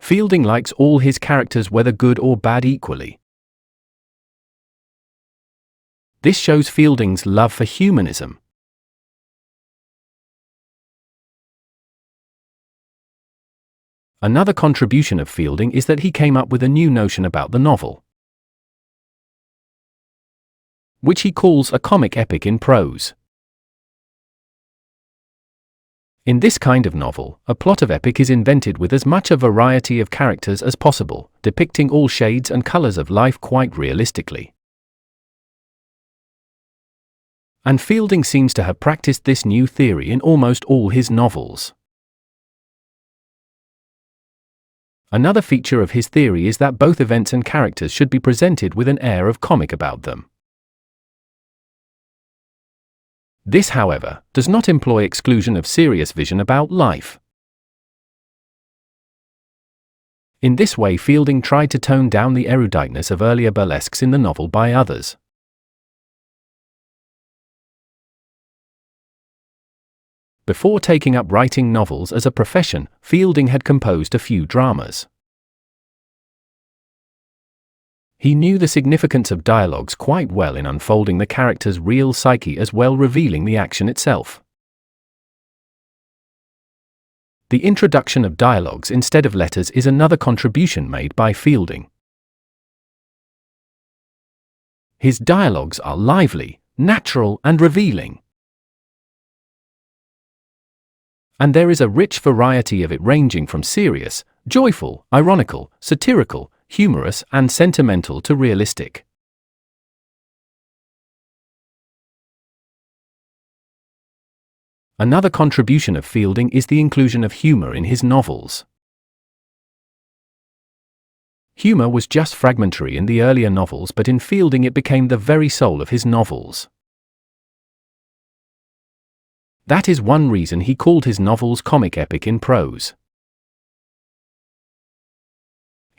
Fielding likes all his characters, whether good or bad, equally. This shows Fielding's love for humanism. Another contribution of Fielding is that he came up with a new notion about the novel, which he calls a comic epic in prose. In this kind of novel, a plot of epic is invented with as much a variety of characters as possible, depicting all shades and colors of life quite realistically. And Fielding seems to have practiced this new theory in almost all his novels. Another feature of his theory is that both events and characters should be presented with an air of comic about them. This, however, does not employ exclusion of serious vision about life. In this way, Fielding tried to tone down the eruditeness of earlier burlesques in the novel by others. Before taking up writing novels as a profession, Fielding had composed a few dramas. He knew the significance of dialogues quite well in unfolding the character's real psyche as well revealing the action itself. The introduction of dialogues instead of letters is another contribution made by Fielding. His dialogues are lively, natural, and revealing. And there is a rich variety of it, ranging from serious, joyful, ironical, satirical, humorous, and sentimental to realistic. Another contribution of Fielding is the inclusion of humor in his novels. Humor was just fragmentary in the earlier novels, but in Fielding it became the very soul of his novels. That is one reason he called his novels comic epic in prose.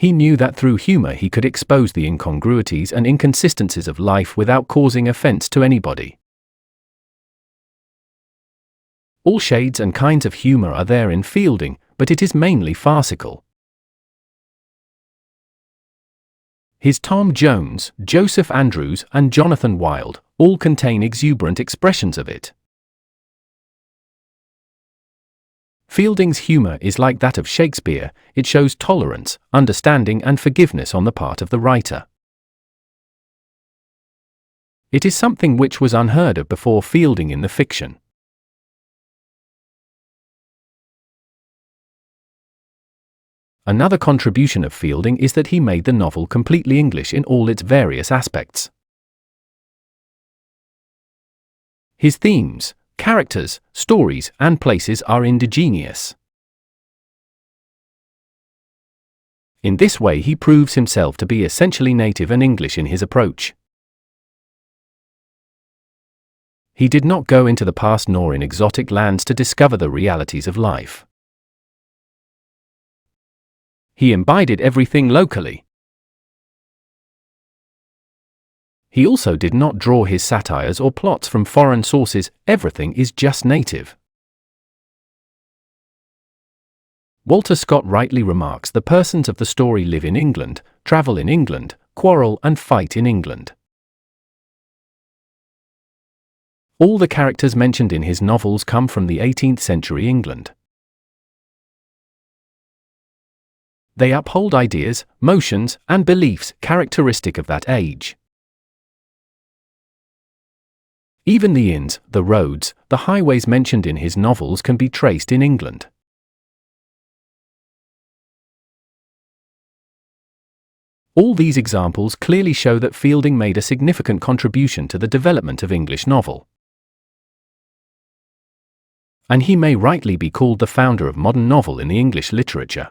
He knew that through humor he could expose the incongruities and inconsistencies of life without causing offense to anybody. All shades and kinds of humor are there in Fielding, but it is mainly farcical. His Tom Jones, Joseph Andrews, and Jonathan Wild all contain exuberant expressions of it. Fielding's humor is like that of Shakespeare. It shows tolerance, understanding, and forgiveness on the part of the writer. It is something which was unheard of before Fielding in the fiction. Another contribution of Fielding is that he made the novel completely English in all its various aspects. His themes, characters, stories, and places are indigenous. In this way he proves himself to be essentially native and English in his approach. He did not go into the past nor in exotic lands to discover the realities of life. He embodied everything locally. He also did not draw his satires or plots from foreign sources. Everything is just native. Walter Scott rightly remarks, the persons of the story live in England, travel in England, quarrel and fight in England. All the characters mentioned in his novels come from the 18th century England. They uphold ideas, motions, and beliefs characteristic of that age. Even the inns, the roads, the highways mentioned in his novels can be traced in England. All these examples clearly show that Fielding made a significant contribution to the development of English novel. And he may rightly be called the founder of modern novel in the English literature.